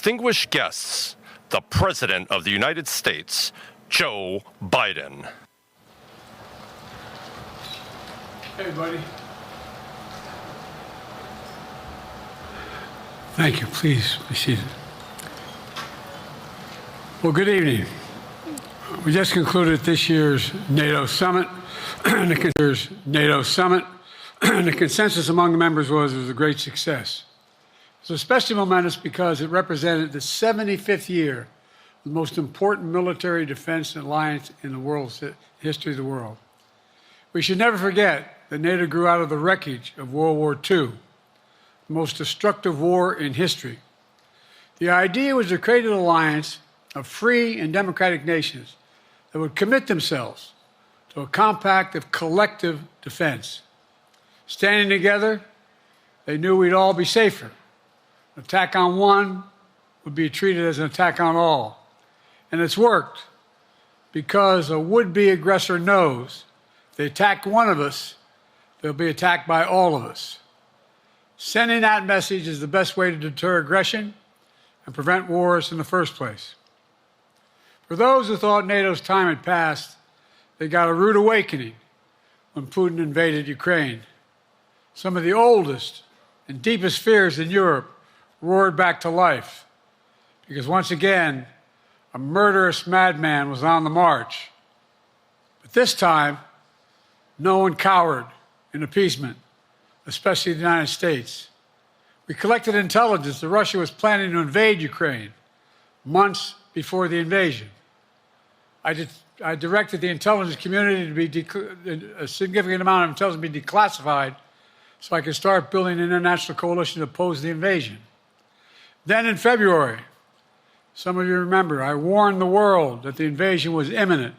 distinguished guests, the President of the United States, Joe Biden. Hey, buddy. Thank you. Please be seated. Well, good evening. We just concluded this year's NATO Summit. The consensus among the members was it was a great success. It was especially momentous because it represented the 75th year of the most important military defense alliance in the world's history of the world. We should never forget that NATO grew out of the wreckage of World War II, the most destructive war in history. The idea was to create an alliance of free and democratic nations that would commit themselves to a compact of collective defense. Standing together, they knew we'd all be safer. An attack on one would be treated as an attack on all. And it's worked because a would-be aggressor knows if they attack one of us, they'll be attacked by all of us. Sending that message is the best way to deter aggression and prevent wars in the first place. For those who thought NATO's time had passed, they got a rude awakening when Putin invaded Ukraine. Some of the oldest and deepest fears in Europe roared back to life because once again, a murderous madman was on the march. But this time, no one cowered in appeasement, especially the United States. We collected intelligence that Russia was planning to invade Ukraine months before the invasion. I directed the intelligence community to be a significant amount of intelligence be declassified so I could start building an international coalition to oppose the invasion. Then in February, some of you remember, I warned the world that the invasion was imminent.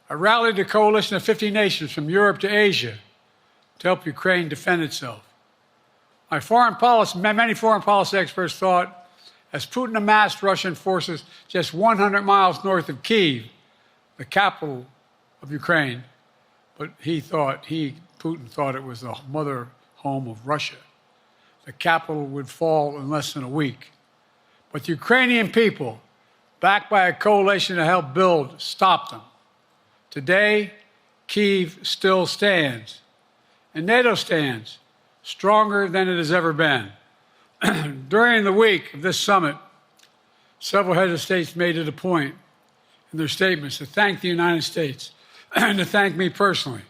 I rallied a coalition of 50 nations from Europe to Asia to help Ukraine defend itself. Many foreign policy experts thought as Putin amassed Russian forces just 100 miles north of Kyiv, the capital of Ukraine, but Putin thought it was the mother home of Russia. The capital would fall in less than a week. But the Ukrainian people, backed by a coalition to help build, stopped them. Today, Kyiv still stands, and NATO stands stronger than it has ever been. During the week of this summit, several heads of states made it a point in their statements to thank the United States and to thank me personally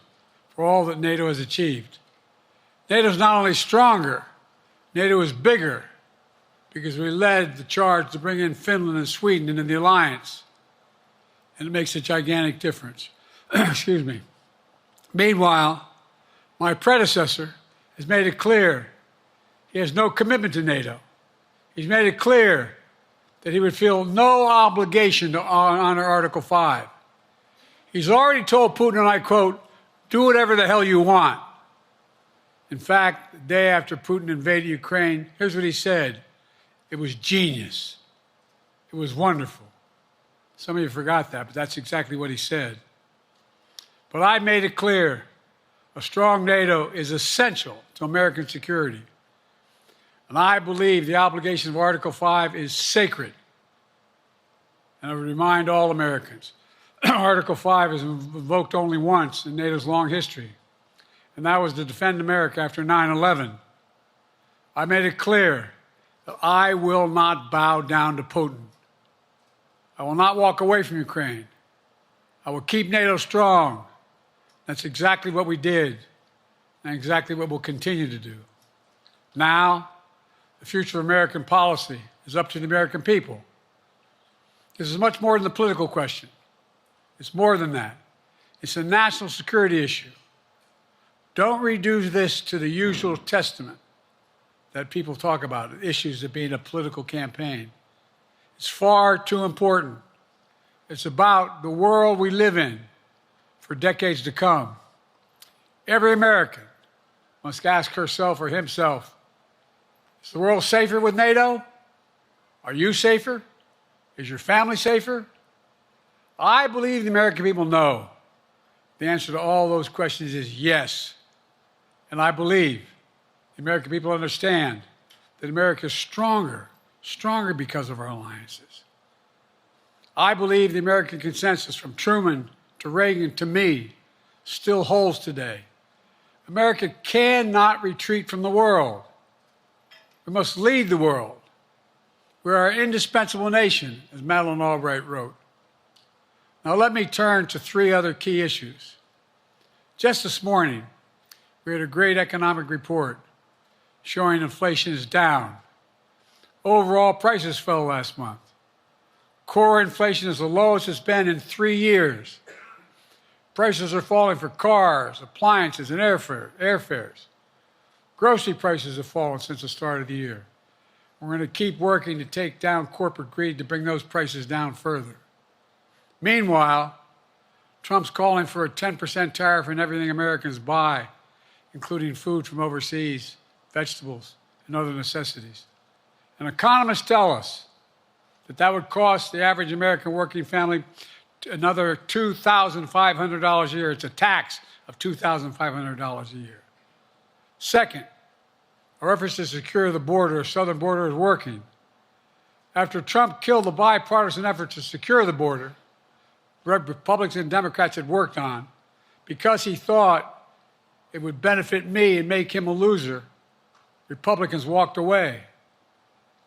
for all that NATO has achieved. NATO is not only stronger, NATO is bigger because we led the charge to bring in Finland and Sweden into the alliance, and it makes a gigantic difference. Excuse me. Meanwhile, my predecessor has made it clear he has no commitment to NATO. He's made it clear that he would feel no obligation to honor Article 5. He's already told Putin, and I quote, "Do whatever the hell you want." In fact, the day after Putin invaded Ukraine, here's what he said. It was genius. It was wonderful. Some of you forgot that, but that's exactly what he said. But I made it clear, a strong NATO is essential to American security. And I believe the obligation of Article 5 is sacred. And I would remind all Americans, Article 5 is invoked only once in NATO's long history, and that was to defend America after 9/11. I made it clear that I will not bow down to Putin. I will not walk away from Ukraine. I will keep NATO strong. That's exactly what we did, and exactly what we'll continue to do. Now, the future of American policy is up to the American people. This is much more than a political question. It's more than that. It's a national security issue. Don't reduce this to the usual testament that people talk about, issues of being a political campaign. It's far too important. It's about the world we live in for decades to come. Every American must ask herself or himself, is the world safer with NATO? Are you safer? Is your family safer? I believe the American people know. The answer to all those questions is yes. And I believe the American people understand that America is stronger stronger because of our alliances. I believe the American consensus from Truman to Reagan to me still holds today. America cannot retreat from the world. We must lead the world. We are an indispensable nation, as Madeleine Albright wrote. Now let me turn to three other key issues. Just this morning, we had a great economic report showing inflation is down. Overall prices fell last month. Core inflation is the lowest it's been in 3 years. Prices are falling for cars, appliances, and airfares. Grocery prices have fallen since the start of the year. We're going to keep working to take down corporate greed to bring those prices down further. Meanwhile, Trump's calling for a 10% tariff on everything Americans buy, including food from overseas, vegetables, and other necessities. And economists tell us that would cost the average American working family another $2,500 a year. It's a tax of $2,500 a year. Second, our efforts to secure the border, southern border, is working. After Trump killed the bipartisan effort to secure the border, Republicans and Democrats had worked on, because he thought it would benefit me and make him a loser, Republicans walked away.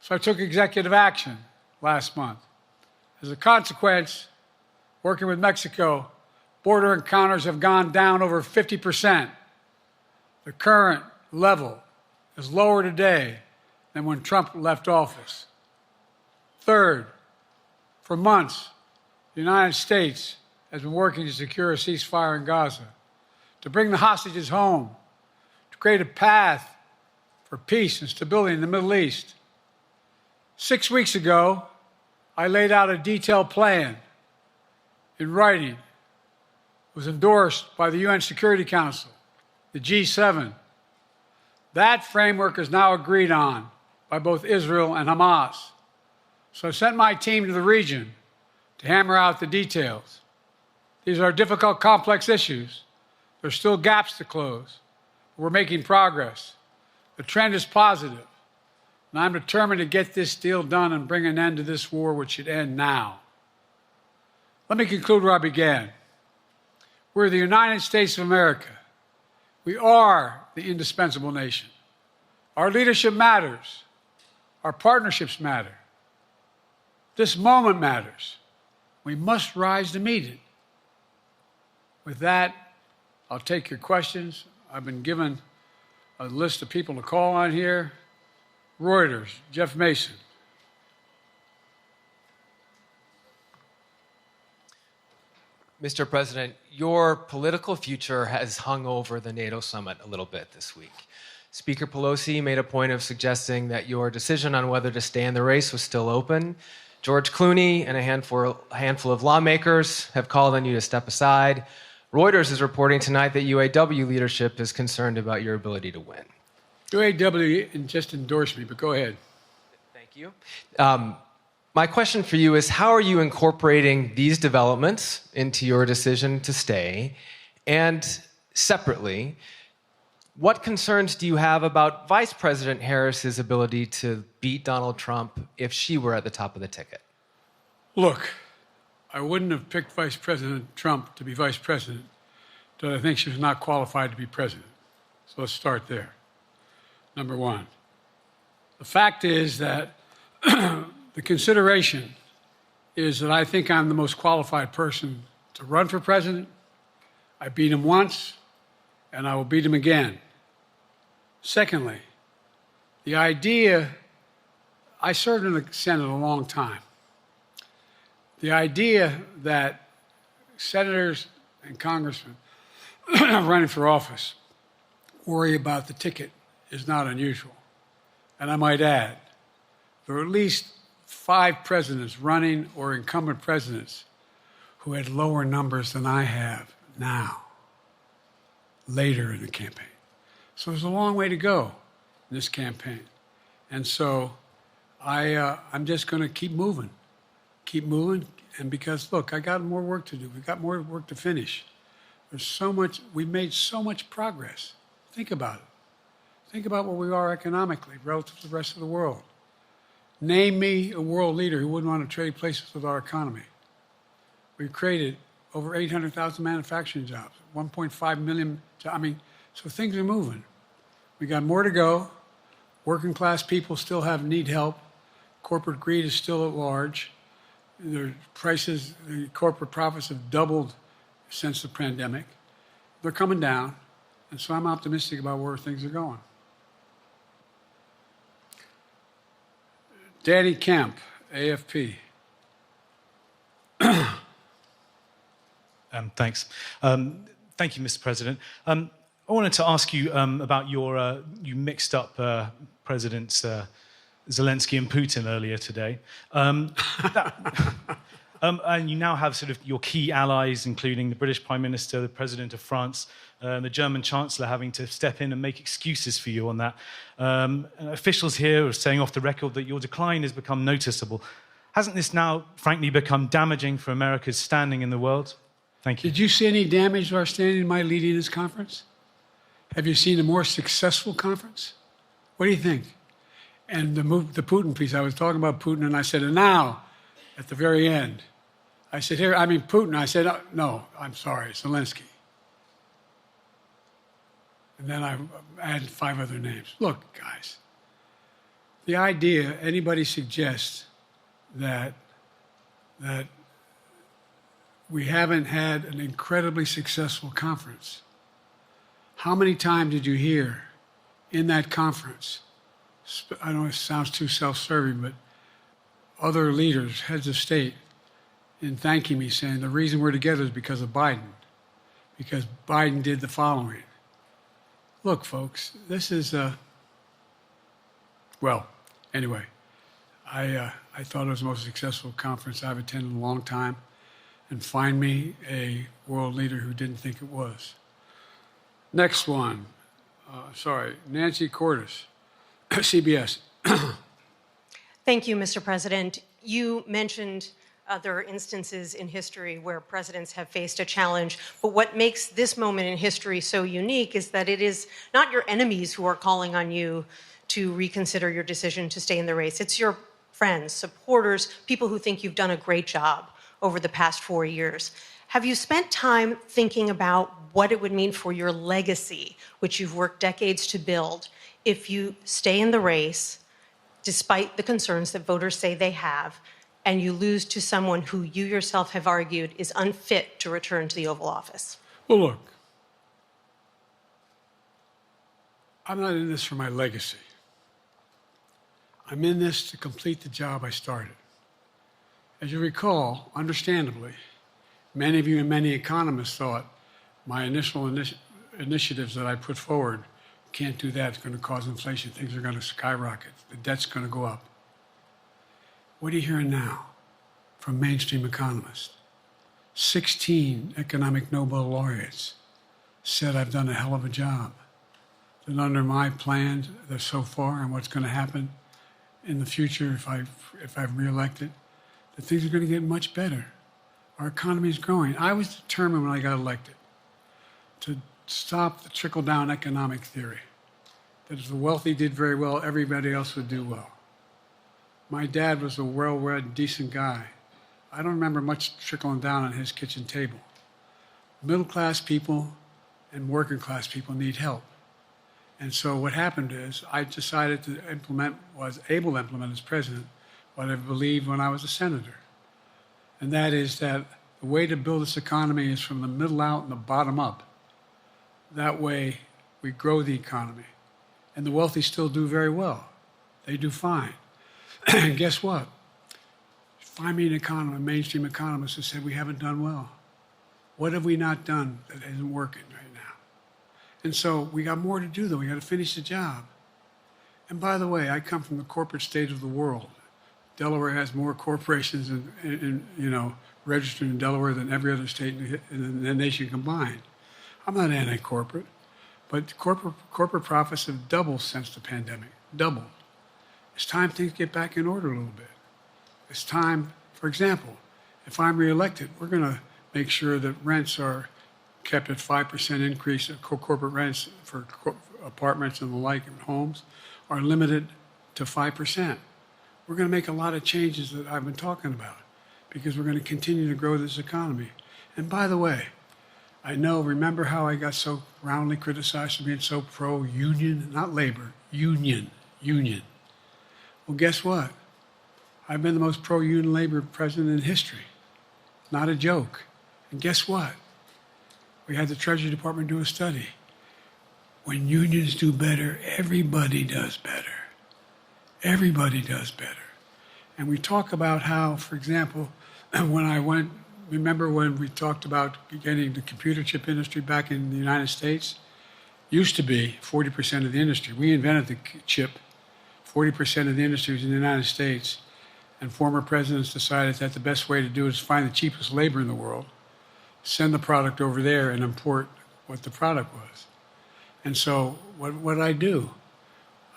So I took executive action last month. As a consequence, working with Mexico, border encounters have gone down over 50%. The current level is lower today than when Trump left office. Third, for months, the United States has been working to secure a ceasefire in Gaza, to bring the hostages home, to create a path for peace and stability in the Middle East. 6 weeks ago, I laid out a detailed plan in writing. It was endorsed by the UN Security Council, the G7. That framework is now agreed on by both Israel and Hamas. So I sent my team to the region to hammer out the details. These are difficult, complex issues. There's still gaps to close. We're making progress. The trend is positive, and I'm determined to get this deal done and bring an end to this war, which should end now. Let me conclude where I began. We're the United States of America. We are the indispensable nation. Our leadership matters. Our partnerships matter. This moment matters. We must rise to meet it. With that, I'll take your questions. I've been given a list of people to call on here. Reuters, Jeff Mason. Mr. President, your political future has hung over the NATO summit a little bit this week. Speaker Pelosi made a point of suggesting that your decision on whether to stay in the race was still open. George Clooney and a handful of lawmakers have called on you to step aside. Reuters is reporting tonight that UAW leadership is concerned about your ability to win. UAW just endorsed me, but go ahead. Thank you. My question for you is, how are you incorporating these developments into your decision to stay? And separately, what concerns do you have about Vice President Harris's ability to beat Donald Trump if she were at the top of the ticket? Look, I wouldn't have picked Vice President Trump to be vice president, but I think she was not qualified to be president. So let's start there. Number one. The fact is that the consideration is that I think I'm the most qualified person to run for president. I beat him once, and I will beat him again. Secondly, the idea, I served in the Senate a long time. The idea that senators and congressmen running for office worry about the ticket is not unusual. And I might add, there are at least 5 presidents running or incumbent presidents who had lower numbers than I have now, later in the campaign. So there's a long way to go in this campaign. And so I'm just going to keep moving. And because, look, I got more work to do. We've got more work to finish. There's so much, we've made so much progress. Think about it. Think about where we are economically relative to the rest of the world. Name me a world leader who wouldn't want to trade places with our economy. We've created over 800,000 manufacturing jobs, 1.5 million. So things are moving. We got more to go. Working class people still need help. Corporate greed is still at large. The corporate profits have doubled since the pandemic. They're coming down, and so I'm optimistic about where things are going. Danny Kemp, AFP. Thanks. Thank you, Mr. President. I wanted to ask you about you mixed up Presidents Zelensky and Putin earlier today. And you now have sort of your key allies, including the British Prime Minister, the President of France, the German Chancellor having to step in and make excuses for you on that. Officials here are saying off the record that your decline has become noticeable. Hasn't this now, frankly, become damaging for America's standing in the world? Thank you. Did you see any damage to our standing by leading this conference? Have you seen a more successful conference? What do you think? And the Putin piece, I was talking about Putin, and I said, and now, at the very end, I said, Putin. I said, no, I'm sorry, Zelensky. And then I added 5 other names. Look, guys, the idea anybody suggests that we haven't had an incredibly successful conference. How many times did you hear in that conference, I know it sounds too self-serving, but other leaders, heads of state, in thanking me, saying the reason we're together is because of Biden, because Biden did the following. Look, folks, this is well, anyway, I thought it was the most successful conference I've attended in a long time, and find me a world leader who didn't think it was. Next one, Nancy Cordes, CBS. Thank you, Mr. President. You mentioned other instances in history where presidents have faced a challenge, but what makes this moment in history so unique is that it is not your enemies who are calling on you to reconsider your decision to stay in the race. It's your friends, supporters, people who think you've done a great job over the past 4 years. Have you spent time thinking about what it would mean for your legacy, which you've worked decades to build, if you stay in the race, despite the concerns that voters say they have, and you lose to someone who you yourself have argued is unfit to return to the Oval Office? Well, look, I'm not in this for my legacy. I'm in this to complete the job I started. As you recall, understandably, many of you and many economists thought my initial initiatives that I put forward, can't do that, it's going to cause inflation, things are going to skyrocket, the debt's going to go up. What are you hearing now from mainstream economists? 16 economic Nobel laureates said I've done a hell of a job. That under my plans so far and what's going to happen in the future if I'm reelected, that things are going to get much better. Our economy is growing. I was determined when I got elected to stop the trickle-down economic theory, that if the wealthy did very well, everybody else would do well. My dad was a well-read, decent guy. I don't remember much trickling down on his kitchen table. Middle-class people and working-class people need help. And so what happened is I decided to was able to implement as president what I believed when I was a senator. And that is that the way to build this economy is from the middle out and the bottom up. That way we grow the economy. And the wealthy still do very well. They do fine. And guess what? Find me an economist, a mainstream economist who said we haven't done well. What have we not done that isn't working right now? And so we got more to do, though. We got to finish the job. And by the way, I come from the corporate state of the world. Delaware has more corporations registered in Delaware than every other state in the nation combined. I'm not anti-corporate, but corporate profits have doubled since the pandemic, doubled. It's time things get back in order a little bit. It's time, for example, if I'm reelected, we're going to make sure that rents are kept at 5% increase of corporate rents for apartments and the like and homes are limited to 5%. we're going to make a lot of changes that I've been talking about because we're going to continue to grow this economy. And by the way, remember how I got so roundly criticized for being so pro-union, not labor, union. Well, guess what? I've been the most pro-union labor president in history. Not a joke. And guess what? We had the Treasury Department do a study. When unions do better, everybody does better. Everybody does better. And we talk about how, for example, remember when we talked about getting the computer chip industry back in the United States? Used to be 40% of the industry. We invented the chip. 40% of the industry was in the United States. And former presidents decided that the best way to do it is find the cheapest labor in the world, send the product over there, and import what the product was. And so what did I do?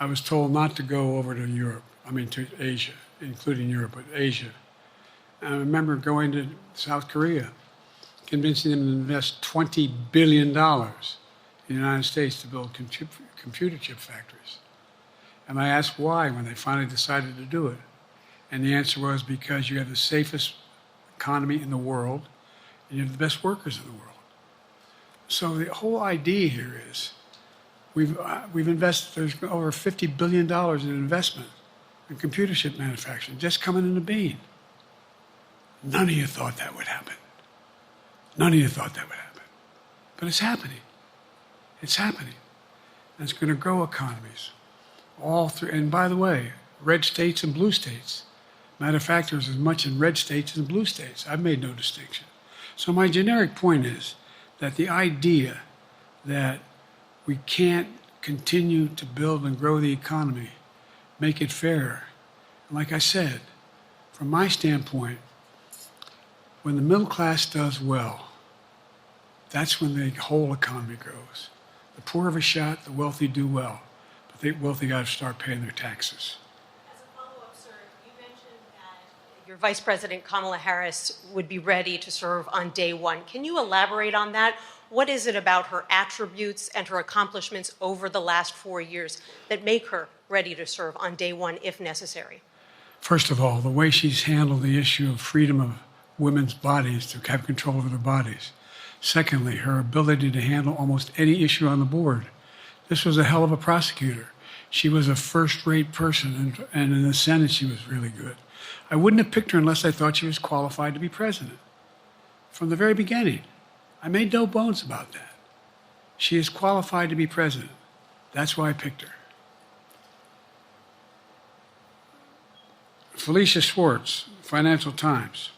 I was told not to go over to to Asia, including Europe, but Asia. And I remember going to South Korea, convincing them to invest $20 billion in the United States to build computer chip factories. And I asked why when they finally decided to do it. And the answer was because you have the safest economy in the world and you have the best workers in the world. So the whole idea here is we've invested, there's over $50 billion in investment in computer chip manufacturing just coming into being. None of you thought that would happen. None of you thought that would happen. But it's happening. It's happening. And it's going to grow economies all through. And by the way, red states and blue states. Matter of fact, there's as much in red states as in blue states. I've made no distinction. So my generic point is that the idea that we can't continue to build and grow the economy, make it fairer. And like I said, from my standpoint, when the middle class does well, that's when the whole economy grows. The poor have a shot, the wealthy do well, but the wealthy got to start paying their taxes. As a follow-up, sir, you mentioned that your Vice President Kamala Harris would be ready to serve on day one. Can you elaborate on that? What is it about her attributes and her accomplishments over the last 4 years that make her ready to serve on day one if necessary? First of all, the way she's handled the issue of freedom of women's bodies to have control over their bodies. Secondly, her ability to handle almost any issue on the board. This was a hell of a prosecutor. She was a first-rate person, and in the Senate she was really good. I wouldn't have picked her unless I thought she was qualified to be president. From the very beginning, I made no bones about that. She is qualified to be president. That's why I picked her. Felicia Schwartz, Financial Times.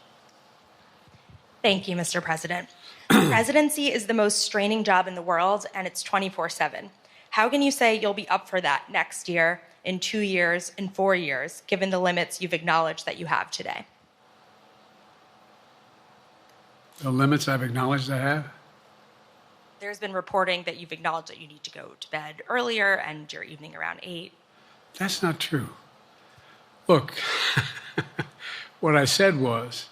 Thank you, Mr. President. Presidency is the most straining job in the world, and it's 24/7. How can you say you'll be up for that next year, in 2 years, in 4 years, given the limits you've acknowledged that you have today? The limits I've acknowledged I have? There's been reporting that you've acknowledged that you need to go to bed earlier and your evening around 8. That's not true. Look, what I said was,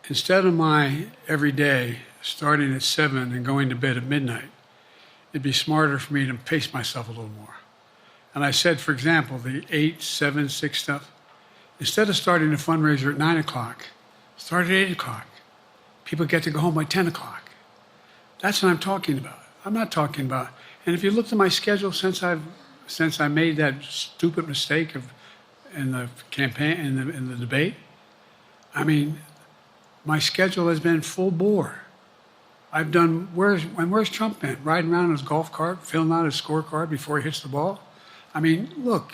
instead of my every day starting at 7 and going to bed at midnight, it'd be smarter for me to pace myself a little more. And I said, for example, the 8, 7, 6 stuff, instead of starting a fundraiser at 9 o'clock, start at 8 o'clock. People get to go home by 10 o'clock. That's what I'm talking about. I'm not talking about, and if you look at my schedule since I made that stupid mistake in the campaign, in the debate, I mean, my schedule has been full bore. I've done, where's Trump been? Riding around in his golf cart, filling out his scorecard before he hits the ball? I mean, look,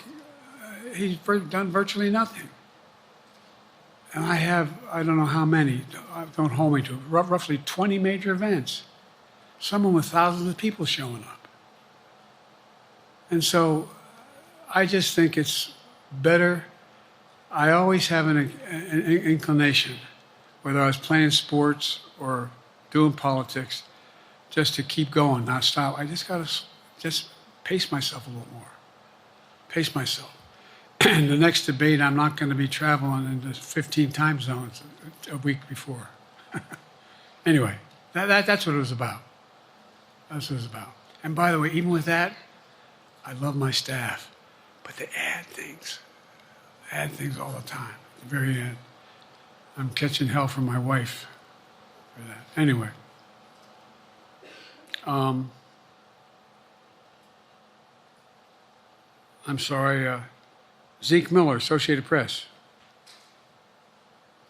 he's done virtually nothing. And I have, I don't know how many, don't hold me to it, roughly 20 major events. Some of them with thousands of people showing up. And so I just think it's better. I always have an inclination, whether I was playing sports or doing politics, just to keep going, not stop. I just got to just pace myself a little more. Pace myself. And the next debate, I'm not going to be traveling into 15 time zones a week before. Anyway, that's what it was about. That's what it was about. And by the way, even with that, I love my staff. But they add things. add things all the time. At the very end, I'm catching hell from my wife for that. Anyway, I'm sorry, Zeke Miller, Associated Press.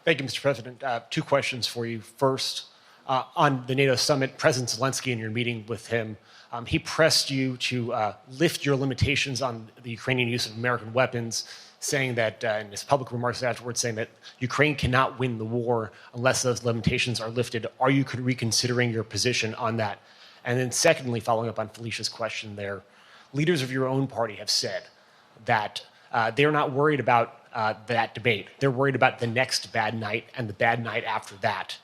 Thank you, Mr. President. Two questions for you. First, on the NATO summit, President Zelensky, in your meeting with him, he pressed you to lift your limitations on the Ukrainian use of American weapons, saying that, in his public remarks afterwards, saying that Ukraine cannot win the war unless those limitations are lifted. Are you reconsidering your position on that? And then secondly, following up on Felicia's question there, leaders of your own party have said that they're not worried about that debate. They're worried about the next bad night and the bad night after that.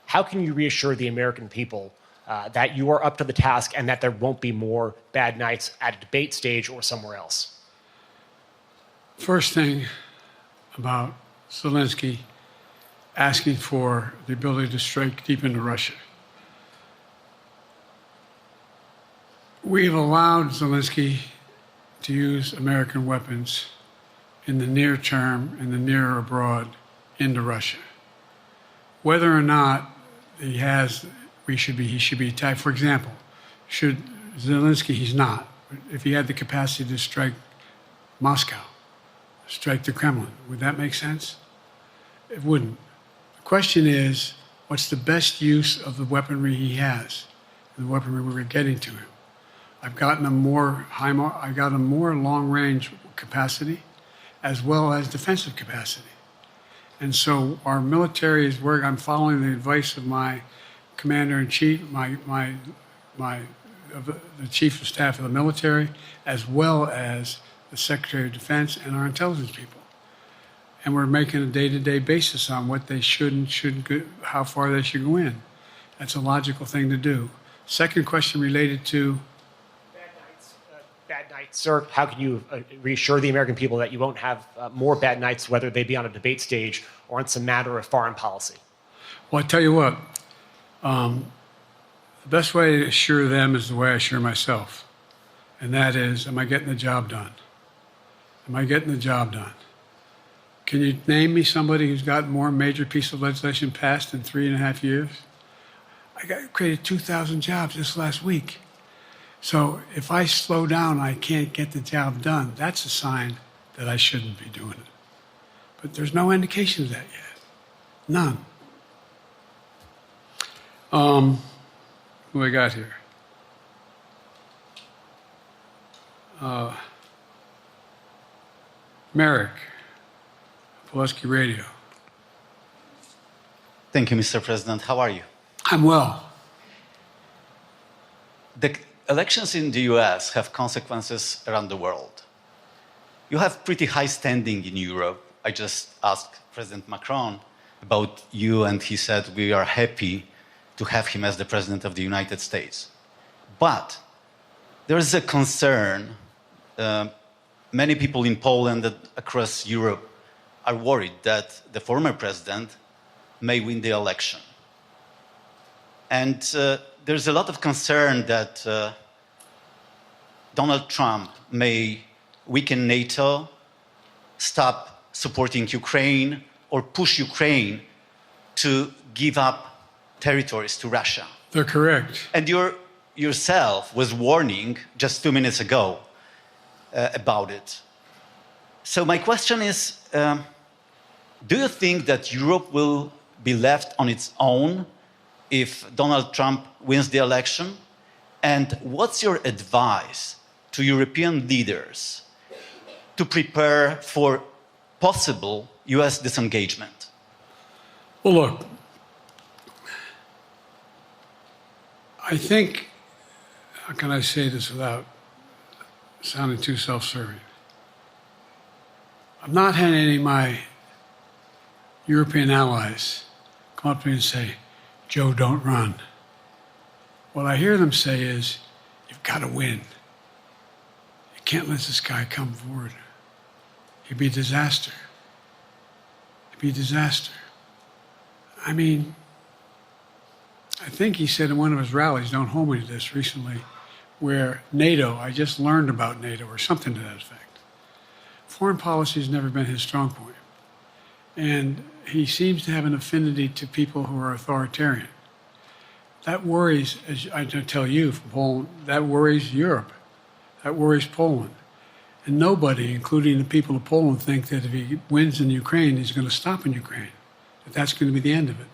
How can you reassure the American people that you are up to the task and that there won't be more bad nights at a debate stage or somewhere else? First thing about Zelensky asking for the ability to strike deep into Russia. We've allowed Zelensky to use American weapons in the near term, in the near or abroad, into Russia. Whether or not he should be attacked. For example, should Zelensky, he's not. If he had the capacity to strike Moscow, strike the Kremlin, would that make sense? It wouldn't. The question is, what's the best use of the weaponry he has, and the weaponry we're getting to him? I've gotten a more long-range capacity, as well as defensive capacity. And so our military is where I'm following the advice of my commander-in-chief, the chief of staff of the military, as well as the Secretary of Defense and our intelligence people. And we're making a day-to-day basis on what they should and shouldn't go, how far they should go in. That's a logical thing to do. Second question related to Bad nights, sir. How can you reassure the American people that you won't have more bad nights, whether they be on a debate stage or on some matter of foreign policy? Well, I tell you what, the best way to assure them is the way I assure myself. And that is, am I getting the job done? Am I getting the job done? Can you name me somebody who's got more major piece of legislation passed in 3.5 years? I created 2,000 jobs just last week. So if I slow down, I can't get the job done. That's a sign that I shouldn't be doing it. But there's no indication of that yet. None. Who I got here? Merrick, Pulaski Radio. Thank you, Mr. President. How are you? I'm well. The elections in the US have consequences around the world. You have pretty high standing in Europe. I just asked President Macron about you, and he said we are happy to have him as the President of the United States. But there is a concern. Many people in Poland and across Europe are worried that the former president may win the election. And there's a lot of concern that Donald Trump may weaken NATO, stop supporting Ukraine, or push Ukraine to give up territories to Russia. They're correct. And yourself was warning just 2 minutes ago about it. So my question is, do you think that Europe will be left on its own if Donald Trump wins the election? And what's your advice to European leaders to prepare for possible US disengagement? Well, look, I think, how can I say this without sounding too self-serving? I'm not having any of my European allies come up to me and say, Joe, don't run. What I hear them say is, you've got to win. You can't let this guy come forward. It'd be a disaster. It'd be a disaster. I mean, I think he said in one of his rallies, don't hold me to this, recently, where NATO, I just learned about NATO or something to that effect. foreign policy has never been his strong point. And he seems to have an affinity to people who are authoritarian. That worries, as I tell you from Poland, that worries Europe. That worries Poland. And nobody, including the people of Poland, think that if he wins in Ukraine, he's going to stop in Ukraine, that that's going to be the end of it.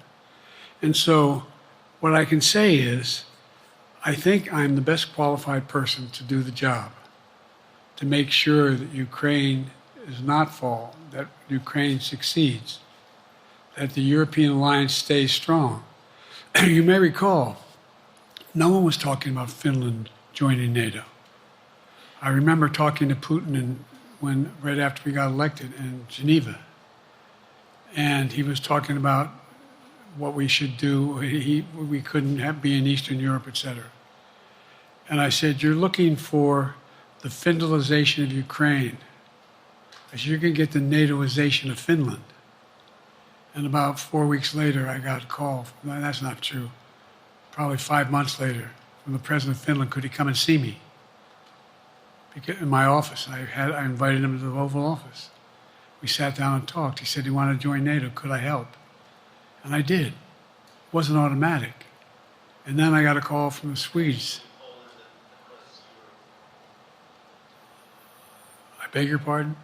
And so what I can say is, I think I'm the best qualified person to do the job, to make sure that Ukraine does not fall, that Ukraine succeeds, that the European alliance stays strong. You may recall, no one was talking about Finland joining NATO. I remember talking to Putin right after we got elected in Geneva, and he was talking about what we should do. We couldn't be in Eastern Europe, etc. And I said, you're looking for the Finlandization of Ukraine, as you can get the NATOization of Finland. And about 4 weeks later, I got a call. That's not true. Probably 5 months later, from the president of Finland, could he come and see me? In my office, I invited him to the Oval Office. We sat down and talked. He said he wanted to join NATO. Could I help? And I did. It wasn't automatic. And then I got a call from the Swedes. I beg your pardon?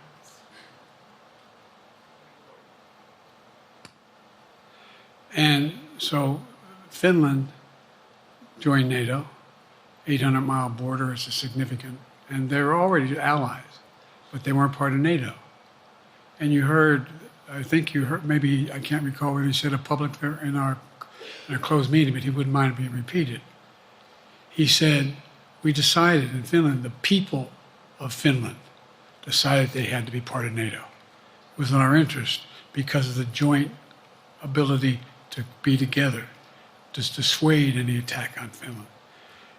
And so Finland joined NATO. 800-mile border is significant. And they were already allies, but they weren't part of NATO. And you heard, I think you heard, maybe, I can't recall whether he said it publicly in our closed meeting, but he wouldn't mind it being repeated. He said, we decided in Finland, the people of Finland decided they had to be part of NATO. It was in our interest because of the joint ability to be together, to dissuade any attack on Finland.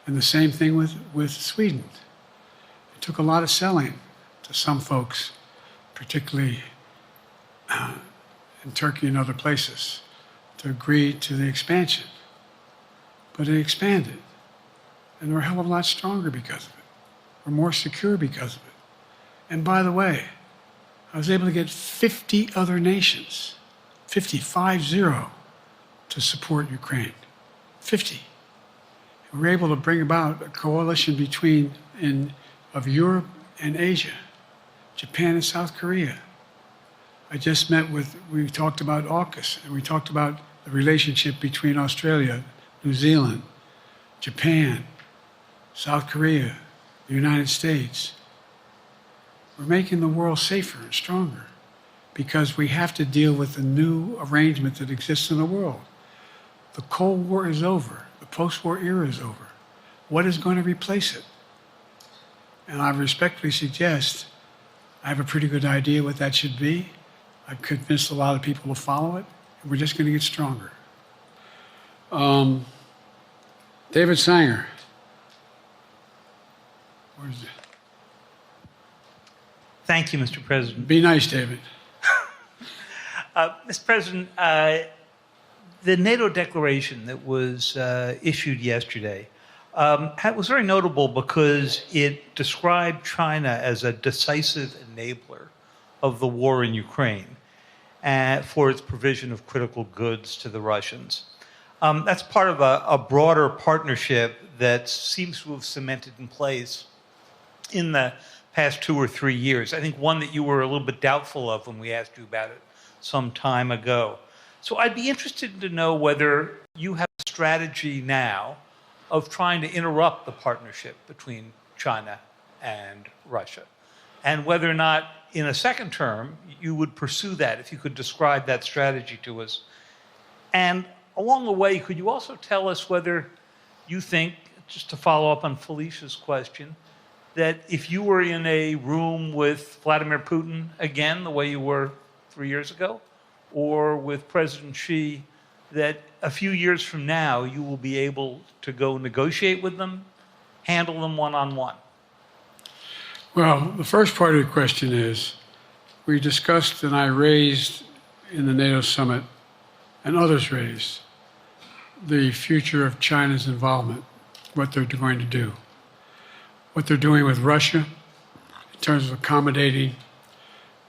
And the same thing with Sweden. It took a lot of selling to some folks, particularly in Turkey and other places, to agree to the expansion. But it expanded. And we're a hell of a lot stronger because of it. We're more secure because of it. And by the way, I was able to get 50 other nations, 50, to support Ukraine. 50. And we were able to bring about a coalition of Europe and Asia, Japan and South Korea. I just we talked about AUKUS, and we talked about the relationship between Australia, New Zealand, Japan, South Korea, the United States. We're making the world safer and stronger because we have to deal with the new arrangement that exists in the world. The Cold War is over. The post-war era is over. What is going to replace it? And I respectfully suggest I have a pretty good idea what that should be. I've convinced a lot of people to follow it, and we're just going to get stronger. David Sanger. Where's it? Thank you, Mr. President. Be nice, David. Mr. President, the NATO declaration that was issued yesterday was very notable because it described China as a decisive enabler of the war in Ukraine for its provision of critical goods to the Russians. That's part of a broader partnership that seems to have cemented in place in the past 2 or 3 years. I think one that you were a little bit doubtful of when we asked you about it some time ago. So I'd be interested to know whether you have a strategy now of trying to interrupt the partnership between China and Russia, and whether or not in a second term you would pursue that, if you could describe that strategy to us. And along the way, could you also tell us whether you think, just to follow up on Felicia's question, that if you were in a room with Vladimir Putin again, the way you were 3 years ago, or with President Xi, that a few years from now you will be able to go negotiate with them, handle them one-on-one? Well, the first part of the question is, we discussed and I raised in the NATO Summit, and others raised, the future of China's involvement, what they're going to do. What they're doing with Russia in terms of accommodating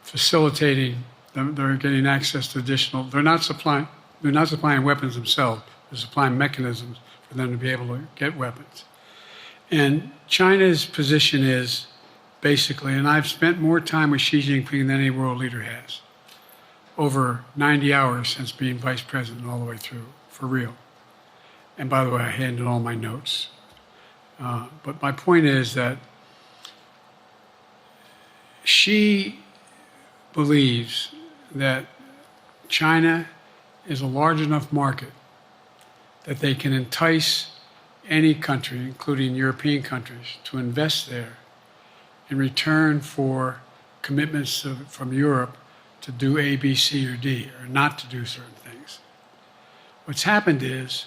facilitating them. They're getting access to additional. They're not supplying weapons themselves. They're supplying mechanisms for them to be able to get weapons. And China's position is basically, and I've spent more time with Xi Jinping than any world leader has, over 90 hours since being vice president all the way through, for real. And by the way, I handed all my notes. But my point is that Xi believes that China is a large enough market that they can entice any country, including European countries, to invest there in return for commitments from Europe to do A, B, C, or D, or not to do certain things. What's happened is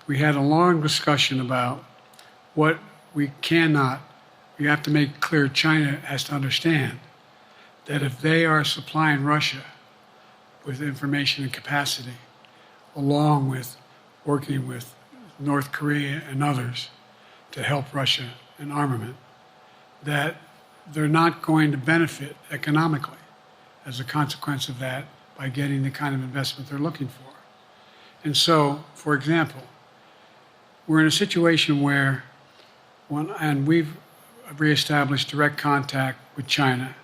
we had a long discussion about what we have to make clear. China has to understand that if they are supplying Russia with information and capacity, along with working with North Korea and others to help Russia in armament, that they're not going to benefit economically as a consequence of that by getting the kind of investment they're looking for. And so, for example, we're in a situation where, and we've reestablished direct contact with China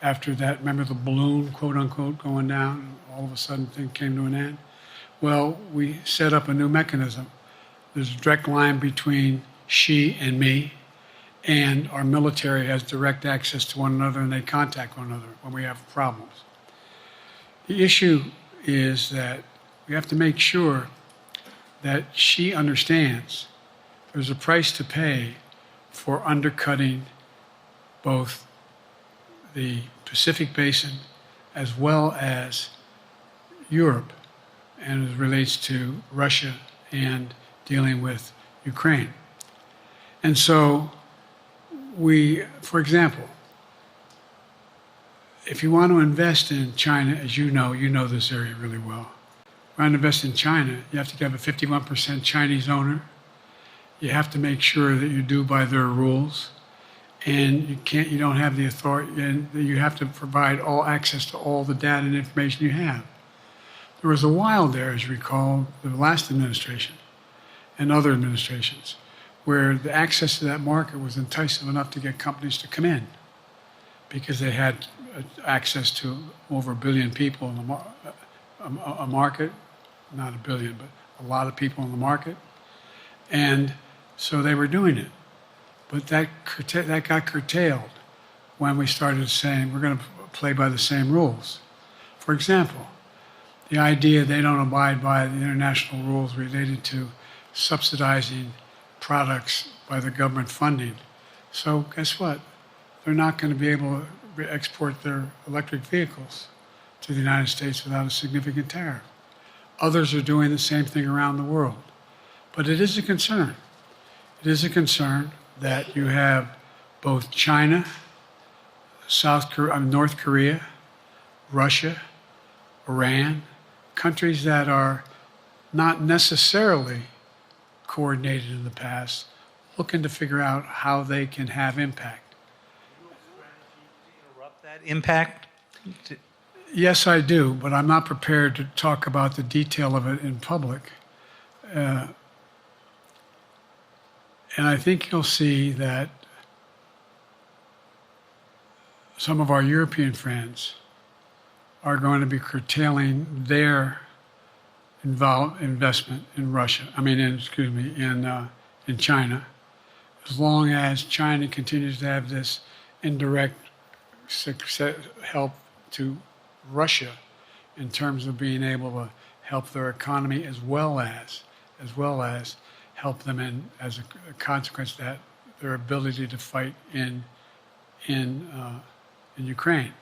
after that, remember the balloon, quote unquote, going down, and all of a sudden things came to an end? Well, we set up a new mechanism. There's a direct line between Xi and me, and our military has direct access to one another, and they contact one another when we have problems. The issue is that we have to make sure that Xi understands there's a price to pay for undercutting both the Pacific Basin as well as Europe, and as it relates to Russia and dealing with Ukraine. And so for example, if you want to invest in China, as you know this area really well. If you want to invest in China, you have to have a 51% Chinese owner. You have to make sure that you do by their rules. And you don't have the authority, and you have to provide all access to all the data and information you have. There was a while there, as you recall, the last administration and other administrations, where the access to that market was enticing enough to get companies to come in because they had access to over 1 billion people in a market, not 1 billion, but a lot of people in the market. And so they were doing it. But that got curtailed when we started saying we're going to play by the same rules. For example, the idea they don't abide by the international rules related to subsidizing products by the government funding. So guess what? They're not going to be able to export their electric vehicles to the United States without a significant tariff. Others are doing the same thing around the world. But it is a concern. It is a concern that you have both China, North Korea, Russia, Iran, countries that are not necessarily coordinated in the past, looking to figure out how they can have impact. Interrupt that impact? Yes, I do, but I'm not prepared to talk about the detail of it in public. And I think you'll see that some of our European friends are going to be curtailing their investment in Russia. In China, as long as China continues to have this indirect help to Russia in terms of being able to help their economy as well as help them in, as a consequence of that, their ability to fight in Ukraine.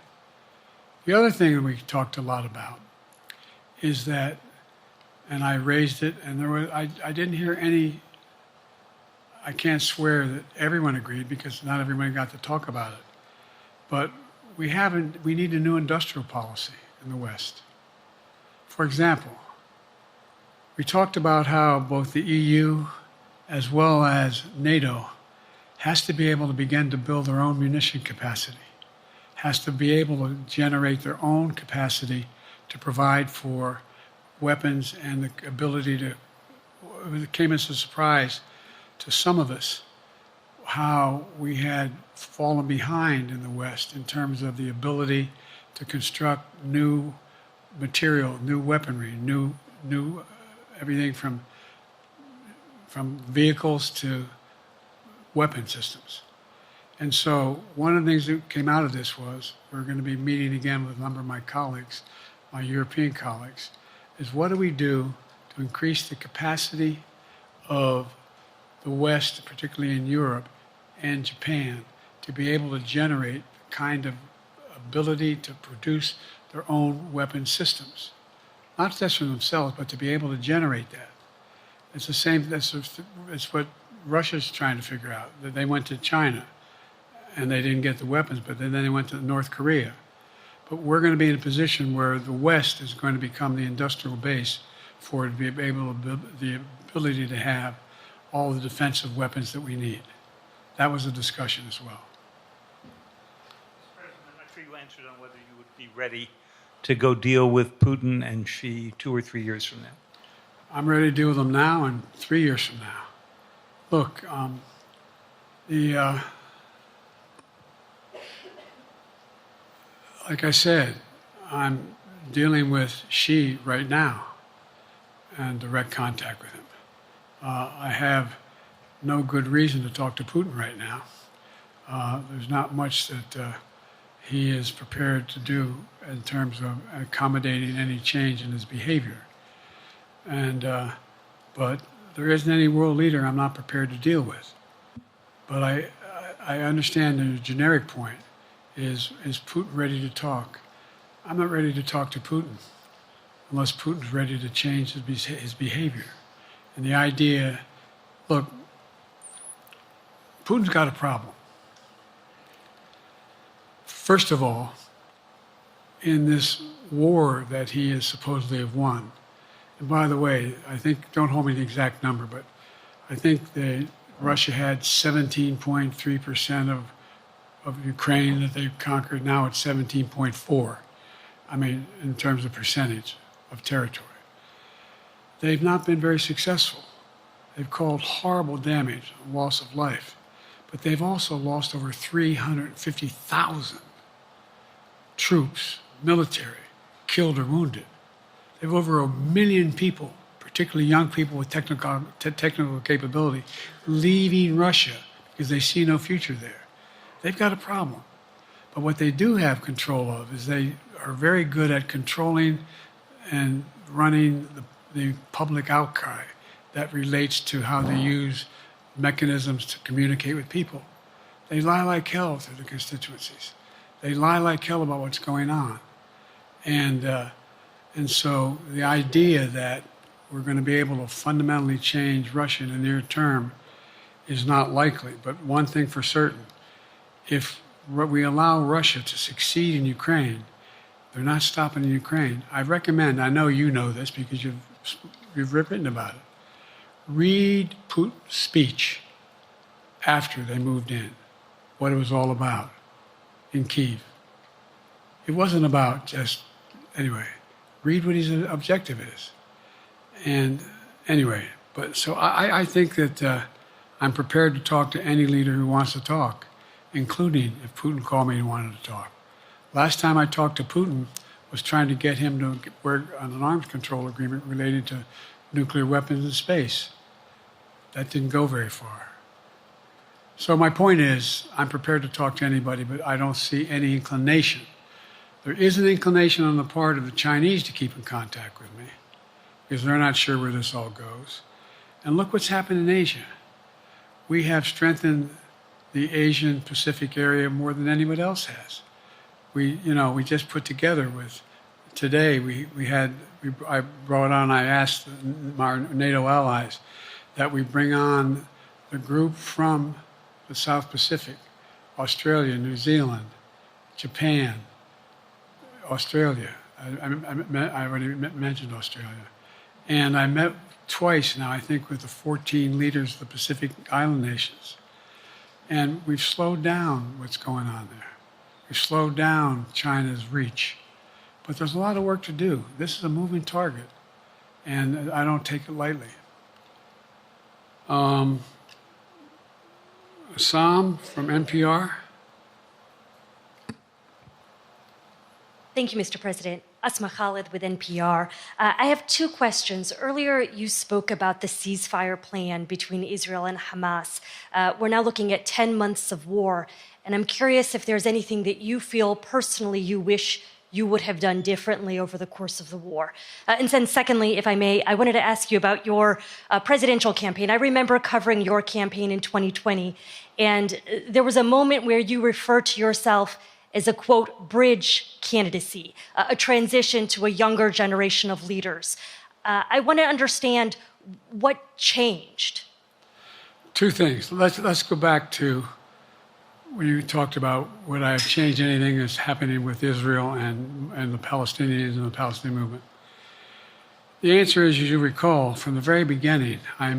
The other thing that we talked a lot about is that, and I raised it, and I didn't hear any. I can't swear that everyone agreed because not everyone got to talk about it. But we need a new industrial policy in the West. For example, we talked about how both the EU as well as NATO has to be able to begin to build their own munition capacity, has to be able to generate their own capacity to provide for weapons and the ability to. It came as a surprise to some of us how we had fallen behind in the West in terms of the ability to construct new material, new weaponry, new everything from vehicles to weapon systems. And so one of the things that came out of this was we're going to be meeting again with a number of my colleagues, my European colleagues, is what do we do to increase the capacity of the West, particularly in Europe and Japan, to be able to generate the kind of ability to produce their own weapon systems. Not just for themselves, but to be able to generate that. It's the same, it's what Russia's trying to figure out. That they went to China and they didn't get the weapons, but then they went to North Korea. But we're going to be in a position where the West is going to become the industrial base for it to be able to, the ability to have all the defensive weapons that we need. That was a discussion as well. Mr. President, I'm not sure you answered on whether you would be ready to go deal with Putin and Xi 2 or 3 years from now. I'm ready to deal with them now and 3 years from now. Look, like I said, I'm dealing with Xi right now and direct contact with him. I have no good reason to talk to Putin right now. There's not much that he is prepared to do in terms of accommodating any change in his behavior. And, but there isn't any world leader I'm not prepared to deal with. But I understand the generic point is Putin ready to talk? I'm not ready to talk to Putin unless Putin's ready to change his behavior. And the idea, look, Putin's got a problem. First of all, in this war that he is supposedly have won, and by the way, I think, don't hold me to the exact number, but I think Russia had 17.3% of Ukraine that they conquered. Now it's 17.4. I mean, in terms of percentage of territory. They've not been very successful. They've caused horrible damage, loss of life, but they've also lost over 350,000 troops, military, killed or wounded. They have over 1 million people, particularly young people with technical capability, leaving Russia because they see no future there. They've got a problem. But what they do have control of is they are very good at controlling and running the public outcry that relates to how they use mechanisms to communicate with people. They lie like hell through the constituencies. They lie like hell about what's going on. And so the idea that we're going to be able to fundamentally change Russia in the near term is not likely. But one thing for certain, if we allow Russia to succeed in Ukraine, they're not stopping in Ukraine. I recommend, I know you know this because you've written about it, read Putin's speech after they moved in, what it was all about in Kyiv. It wasn't about just, anyway, read what his objective is. And anyway, but so I think that I'm prepared to talk to any leader who wants to talk, including if Putin called me and wanted to talk. Last time I talked to Putin was trying to get him to work on an arms control agreement related to nuclear weapons in space. That didn't go very far. So my point is, I'm prepared to talk to anybody, but I don't see any inclination. There is an inclination on the part of the Chinese to keep in contact with me because they're not sure where this all goes. And look what's happened in Asia. We have strengthened the Asian Pacific area more than anyone else has. We just put together with, today I brought on, I asked our NATO allies that we bring on the group from the South Pacific, Australia, New Zealand, Japan, Australia. I already mentioned Australia. And I met twice now, I think, with the 14 leaders of the Pacific Island nations. And we've slowed down what's going on there. We've slowed down China's reach. But there's a lot of work to do. This is a moving target, and I don't take it lightly. Sam from NPR. Thank you, Mr. President. Asma Khalid with NPR. I have two questions. Earlier, you spoke about the ceasefire plan between Israel and Hamas. We're now looking at 10 months of war, and I'm curious if there's anything that you feel personally you wish you would have done differently over the course of the war. And then secondly, if I may, I wanted to ask you about your presidential campaign. I remember covering your campaign in 2020, and there was a moment where you referred to yourself as a, quote, bridge candidacy, a transition to a younger generation of leaders. I want to understand what changed. Two things. Let's go back to when you talked about would I have changed anything that's happening with Israel and the Palestinians and the Palestinian movement. The answer is, as you recall, from the very beginning, I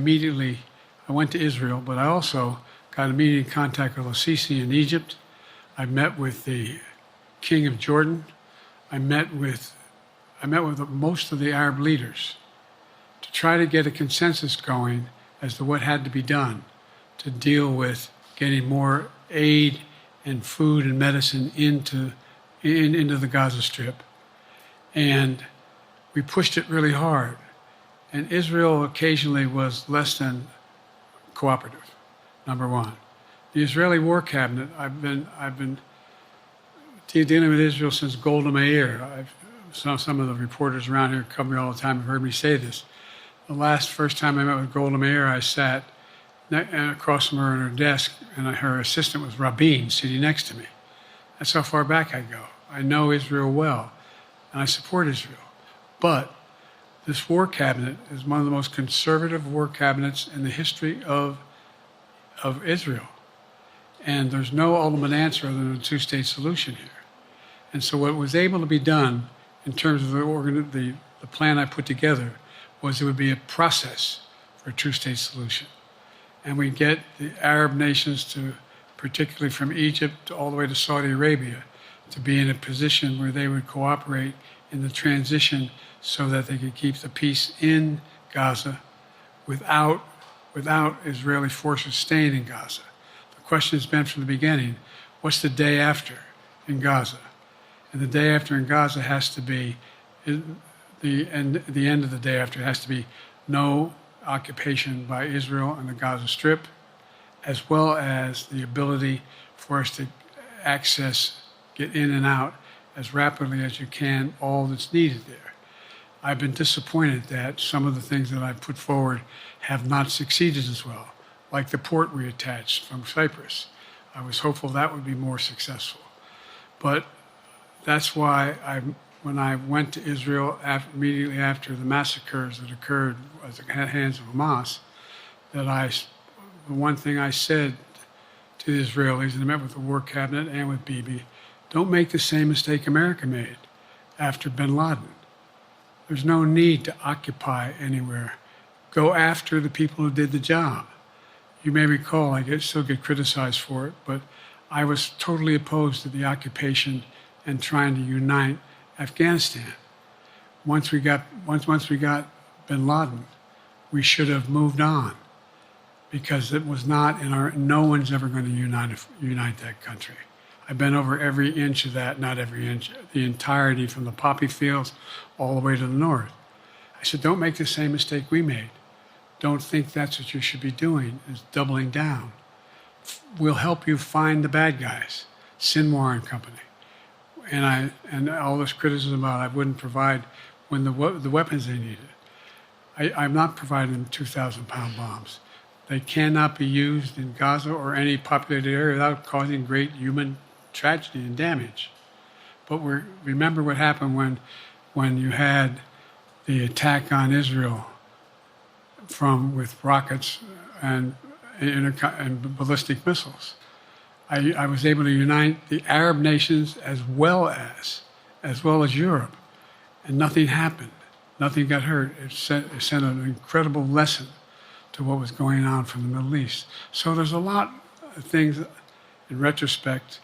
went to Israel, but I also got immediate contact with al-Sisi in Egypt. I met with the King of Jordan. I met with most of the Arab leaders to try to get a consensus going as to what had to be done to deal with getting more aid and food and medicine into the Gaza Strip. And we pushed it really hard. And Israel occasionally was less than cooperative, number one. The Israeli War Cabinet, I've been dealing with Israel since Golda Meir. Some of the reporters around here come here all the time have heard me say this. The first time I met with Golda Meir, I sat across from her at her desk, and her assistant was Rabin sitting next to me. That's how far back I go. I know Israel well, and I support Israel. But this war cabinet is one of the most conservative war cabinets in the history of Israel. And there's no ultimate answer other than a two-state solution here. And so what was able to be done in terms of the plan I put together was it would be a process for a two-state solution. And we get the Arab nations to, particularly from Egypt all the way to Saudi Arabia, to be in a position where they would cooperate in the transition so that they could keep the peace in Gaza without Israeli forces staying in Gaza. The question has been from the beginning, what's the day after in Gaza? And the day after in Gaza has to be, the end of the day after has to be no occupation by Israel and the Gaza Strip, as well as the ability for us to get in and out as rapidly as you can, all that's needed there. I've been disappointed that some of the things that I've put forward have not succeeded as well, like the port we attached from Cyprus. I was hopeful that would be more successful. But that's why when I went to Israel immediately after the massacres that occurred at the hands of Hamas, the one thing I said to the Israelis, and I met with the War Cabinet and with Bibi, don't make the same mistake America made after bin Laden. There's no need to occupy anywhere. Go after the people who did the job. You may recall, I still get criticized for it, but I was totally opposed to the occupation and trying to unite Afghanistan. Once we got bin Laden, we should have moved on, because it was not no one's ever going to unite that country. I've been over every inch of that, not every inch, the entirety from the poppy fields all the way to the north. I said, don't make the same mistake we made. Don't think that's what you should be doing, is doubling down. We'll help you find the bad guys, Sinwar and company. And all this criticism about I wouldn't provide when the weapons they needed. I'm not providing them 2,000-pound bombs. They cannot be used in Gaza or any populated area without causing great human tragedy and damage. But remember what happened when you had the attack on Israel with rockets and ballistic missiles. I was able to unite the Arab nations as well as Europe, and nothing happened. Nothing got hurt. It sent an incredible lesson to what was going on from the Middle East. So there's a lot of things, in retrospect,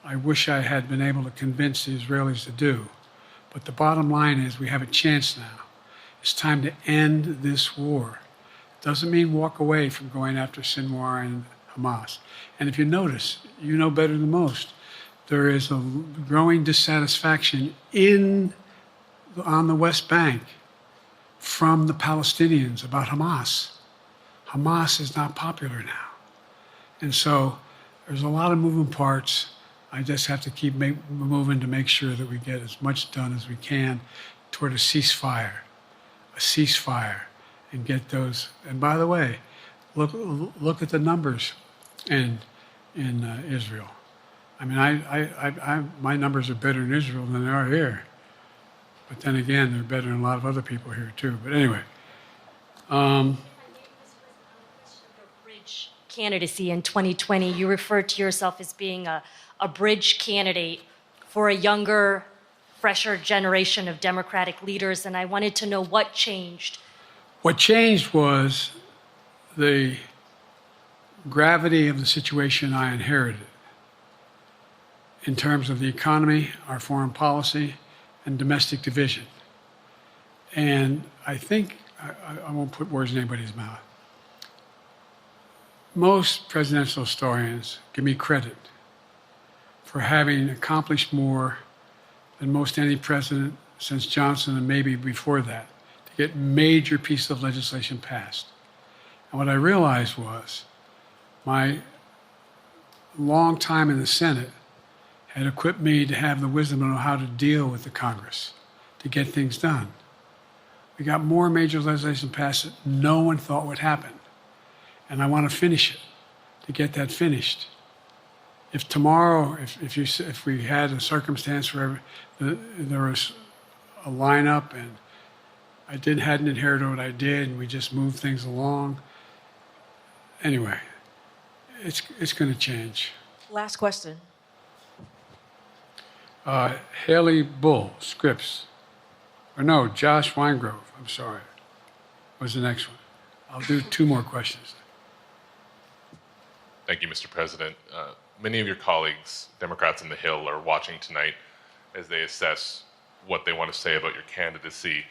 I wish I had been able to convince the Israelis to do. But the bottom line is we have a chance now. It's time to end this war. Doesn't mean walk away from going after Sinwar and Hamas. And if you notice, you know better than most, there is a growing dissatisfaction on the West Bank from the Palestinians about Hamas. Hamas is not popular now. And so there's a lot of moving parts. I just have to keep moving to make sure that we get as much done as we can toward a ceasefire, and get those. And by the way, look at the numbers in Israel. I mean, my numbers are better in Israel than they are here. But then again, they're better than a lot of other people here too. But anyway. Bridge candidacy in 2020, you referred to yourself as being a bridge candidate for a younger, fresher generation of Democratic leaders, and I wanted to know what changed. What changed was the gravity of the situation I inherited in terms of the economy, our foreign policy, and domestic division. And I think, I won't put words in anybody's mouth, most presidential historians give me credit for having accomplished more than most any president since Johnson and maybe before that to get major pieces of legislation passed. And what I realized was my long time in the Senate had equipped me to have the wisdom to know how to deal with the Congress, to get things done. We got more major legislation passed that no one thought would happen. And I want to finish it, to get that finished. If tomorrow, if we had a circumstance where there was a lineup and I hadn't inherited what I did and we just moved things along, anyway, it's going to change. Last question. Haley Bull, Scripps. Or no, Josh Weingrove, I'm sorry, was the next one. I'll do two more questions. Thank you, Mr. President. Many of your colleagues, Democrats on the Hill, are watching tonight as they assess what they want to say about your candidacy.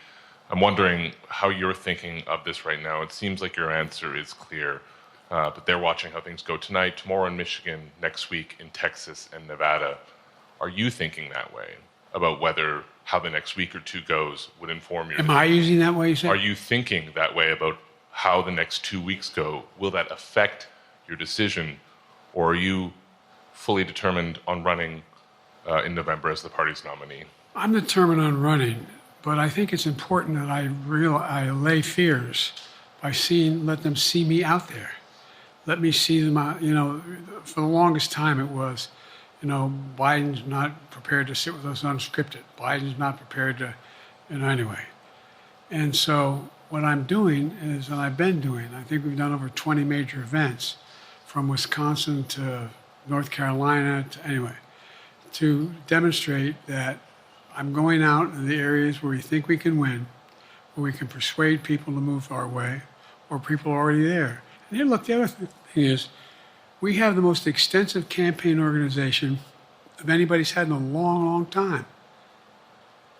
I'm wondering how you're thinking of this right now. It seems like your answer is clear, but they're watching how things go tonight, tomorrow in Michigan, next week in Texas and Nevada. Are you thinking that way about how the next week or two goes would inform your... Am I using that way, you say? Are you thinking that way about how the next 2 weeks go? Will that affect your decision, or are you fully determined on running in November as the party's nominee? I'm determined on running, but I think it's important that I allay fears by let them see me out there. Let me see them out. For the longest time it was, Biden's not prepared to sit with us unscripted. Biden's not prepared to, anyway. And so what I'm doing is, and I've been doing, I think we've done over 20 major events from Wisconsin to North Carolina, to demonstrate that I'm going out in the areas where we think we can win, where we can persuade people to move our way, or people are already there. And here, look, the other thing is, we have the most extensive campaign organization of anybody's had in a long, long time.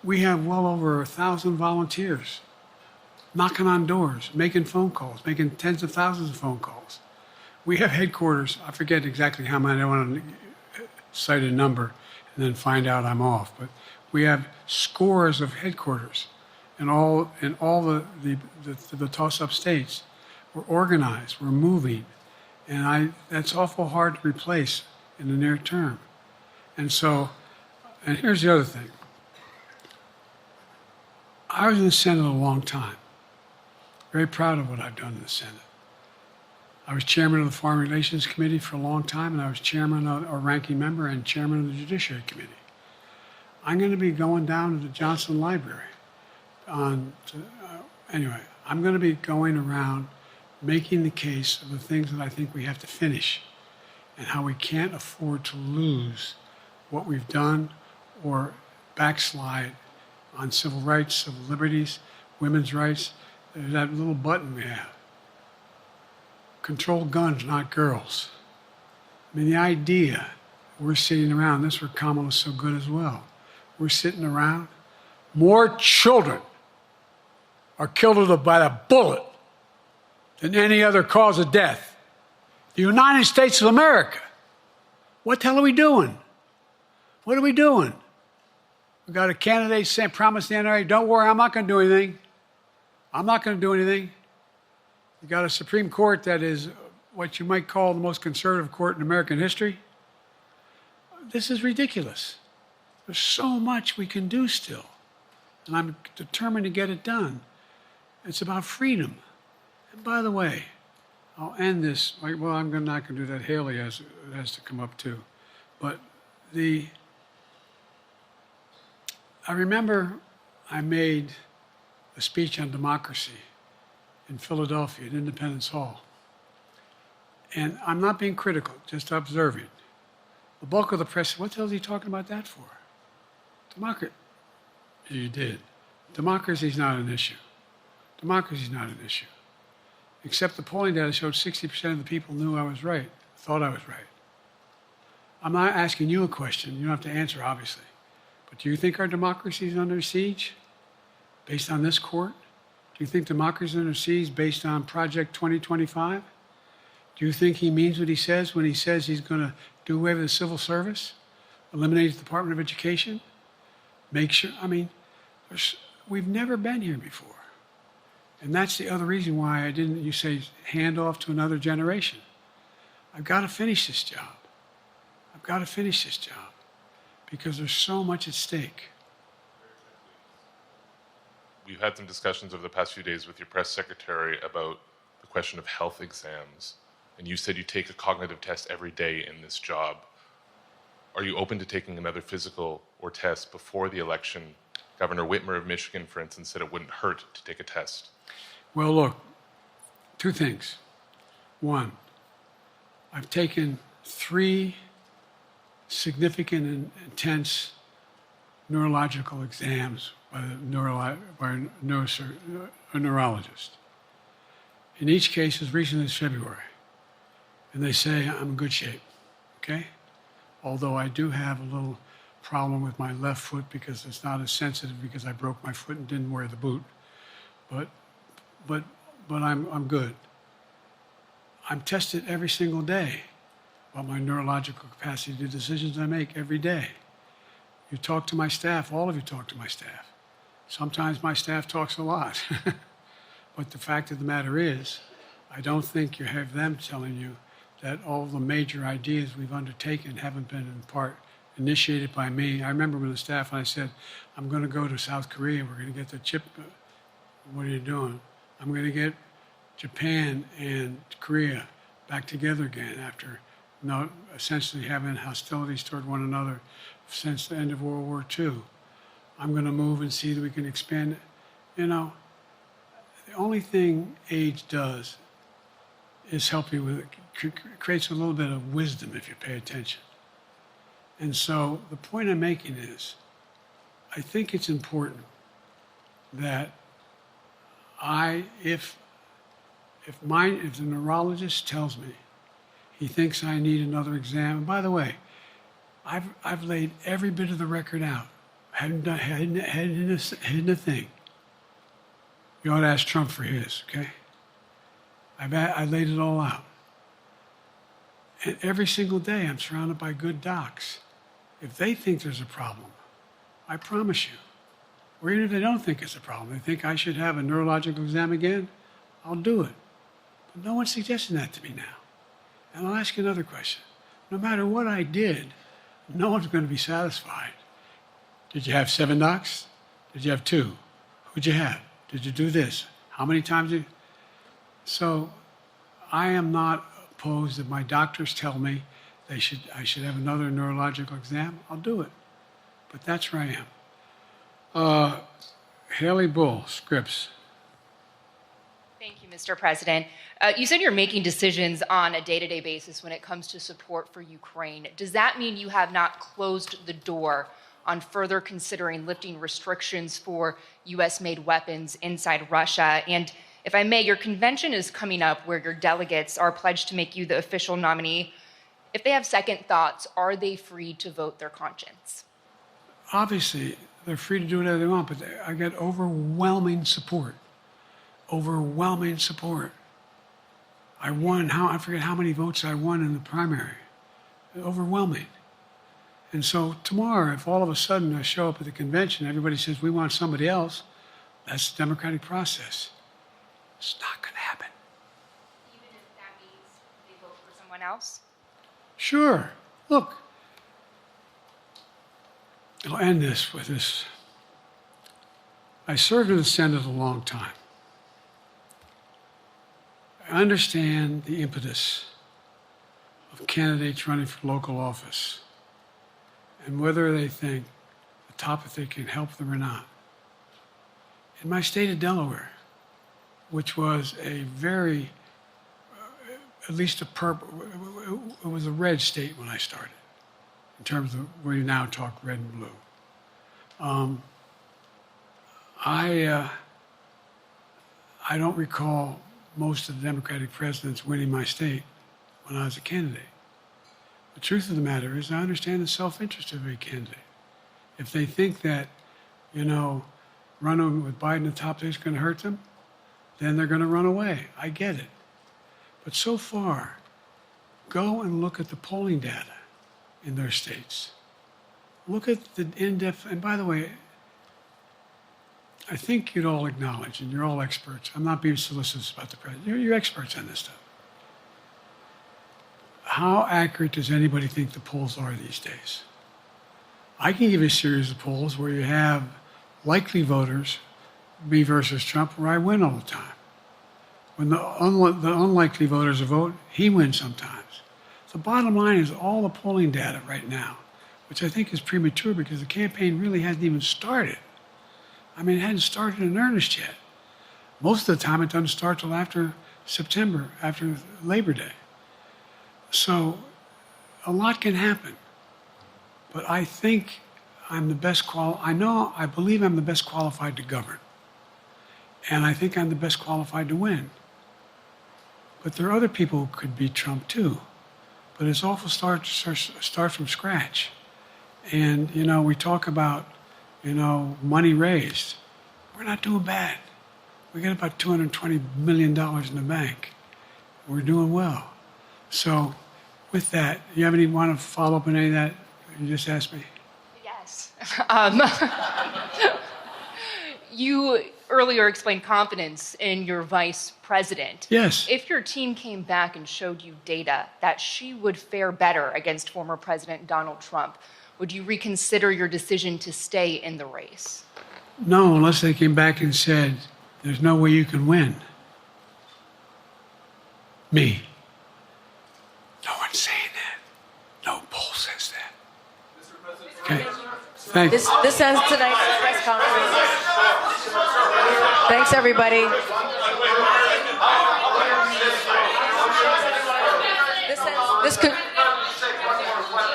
We have well over 1,000 volunteers knocking on doors, making phone calls, making tens of thousands of phone calls. We have headquarters, I forget exactly how many, I don't want to cite a number and then find out I'm off, but we have scores of headquarters in all the toss-up states. We're organized, we're moving, and that's awful hard to replace in the near term. And here's the other thing. I was in the Senate a long time. Very proud of what I've done in the Senate. I was chairman of the Foreign Relations Committee for a long time, and I was chairman or ranking member and chairman of the Judiciary Committee. I'm going to be going down to the Johnson Library. I'm going to be going around making the case of the things that I think we have to finish and how we can't afford to lose what we've done or backslide on civil rights, civil liberties, women's rights. There's that little button we have. Control guns, not girls. I mean, the idea We're sitting around. That's where Kamala's so good as well. We're sitting around. More children are killed by a bullet than any other cause of death. The United States of America. What the hell are we doing? What are we doing? We got a candidate saying, promise the NRA, don't worry, I'm not going to do anything. I'm not going to do anything. We got a Supreme Court that is what you might call the most conservative court in American history. This is ridiculous. There's so much we can do still. And I'm determined to get it done. It's about freedom. And by the way, I'll end this. Well, I'm not going to do that. Haley has to come up too. But I remember I made a speech on democracy in Philadelphia at Independence Hall. And I'm not being critical, just observing. The bulk of the press said, what the hell is he talking about that for? Democracy. You did. Democracy is not an issue. Democracy is not an issue. Except the polling data showed 60% of the people knew I was right, thought I was right. I'm not asking you a question. You don't have to answer, obviously. But do you think our democracy is under siege based on this court? Do you think democracy is under siege based on Project 2025? Do you think he means what he says when he says he's going to do away with the civil service, eliminate the Department of Education, make sure, we've never been here before. And that's the other reason why you say, hand off to another generation. I've got to finish this job. I've got to finish this job because there's so much at stake. We've had some discussions over the past few days with your press secretary about the question of health exams. And you said you take a cognitive test every day in this job. Are you open to taking another physical or test before the election? Governor Whitmer of Michigan, for instance, said it wouldn't hurt to take a test. Well, look, two things. One, I've taken 3 significant and intense neurological exams by a neurologist. In each case, as recently as February. And they say I'm in good shape, okay? Although I do have a little problem with my left foot because it's not as sensitive because I broke my foot and didn't wear the boot. But I'm good. I'm tested every single day about my neurological capacity to do decisions I make every day. You talk to my staff, all of you talk to my staff. Sometimes my staff talks a lot. But the fact of the matter is, I don't think you have them telling you that all the major ideas we've undertaken haven't been in part initiated by me. I remember when the staff and I said, I'm going to go to South Korea, we're going to get the chip. What are you doing? I'm going to get Japan and Korea back together again after essentially having hostilities toward one another since the end of World War II. I'm going to move and see that we can expand it. The only thing age does is help you with it. Creates a little bit of wisdom if you pay attention. And so the point I'm making is, I think it's important that if the neurologist tells me he thinks I need another exam, and by the way, I've laid every bit of the record out. Hadn't hidden a thing. You ought to ask Trump for his, okay? I laid it all out. And every single day I'm surrounded by good docs. If they think there's a problem, I promise you, or even if they don't think it's a problem, they think I should have a neurological exam again, I'll do it. But no one's suggesting that to me now. And I'll ask you another question. No matter what I did, no one's going to be satisfied. Did you have 7 docs? Did you have 2? Who'd you have? Did you do this? How many times did you? So I am not opposed if my doctors tell me I should have another neurological exam, I'll do it. But that's where I am. Haley Bull, Scripps. Thank you, Mr. President. You said you're making decisions on a day-to-day basis when it comes to support for Ukraine. Does that mean you have not closed the door on further considering lifting restrictions for U.S.-made weapons inside Russia? And if I may, your convention is coming up where your delegates are pledged to make you the official nominee If they have second thoughts, are they free to vote their conscience? Obviously, they're free to do whatever they want, but I get overwhelming support. Overwhelming support. I won, I forget how many votes I won in the primary. Overwhelming. And so tomorrow, if all of a sudden I show up at the convention, everybody says, we want somebody else, that's the democratic process. It's not going to happen. Even if that means they vote for someone else? Sure. Look, I'll end this with this. I served in the Senate a long time. I understand the impetus of candidates running for local office and whether they think the top if they can help them or not. In my state of Delaware, which was a very, at least it was a red state when I started, in terms of where you now talk red and blue. I don't recall most of the Democratic presidents winning my state when I was a candidate. The truth of the matter is I understand the self-interest of a candidate. If they think that, running with Biden at the top is going to hurt them, then they're going to run away. I get it. But so far, go and look at the polling data in their states. Look at the in-depth, and by the way, I think you'd all acknowledge, and you're all experts. I'm not being solicitous about the president. You're experts on this stuff. How accurate does anybody think the polls are these days? I can give you a series of polls where you have likely voters, me versus Trump, where I win all the time. When the unlikely voters vote, he wins sometimes. The bottom line is all the polling data right now, which I think is premature because the campaign really hasn't even started. I mean, it hadn't started in earnest yet. Most of the time, it doesn't start till after September, after Labor Day. So a lot can happen. But I think I'm the best I believe I'm the best qualified to govern. And I think I'm the best qualified to win. But there are other people who could beat Trump too. But it's awful start from scratch. And, we talk about, money raised. We're not doing bad. We got about $220 million in the bank. We're doing well. So with that, you have want to follow up on any of that you just asked me? Yes. You earlier explained confidence in your vice president. Yes. If your team came back and showed you data that she would fare better against former President Donald Trump, would you reconsider your decision to stay in the race? No, unless they came back and said, there's no way you can win. Me. No one's saying that. No poll says that. Okay. Thanks. This ends tonight's press conference. Thanks, everybody.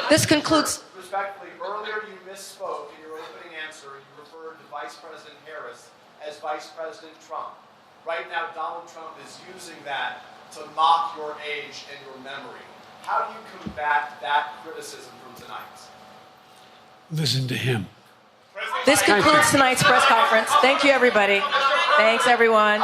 This concludes. Respectfully, earlier you misspoke in your opening answer. You referred to Vice President Harris as Vice President Trump. Right now, Donald Trump is using that to mock your age and your memory. How do you combat that criticism from tonight? Listen to him. This concludes tonight's press conference. Thank you, everybody. Thanks, everyone.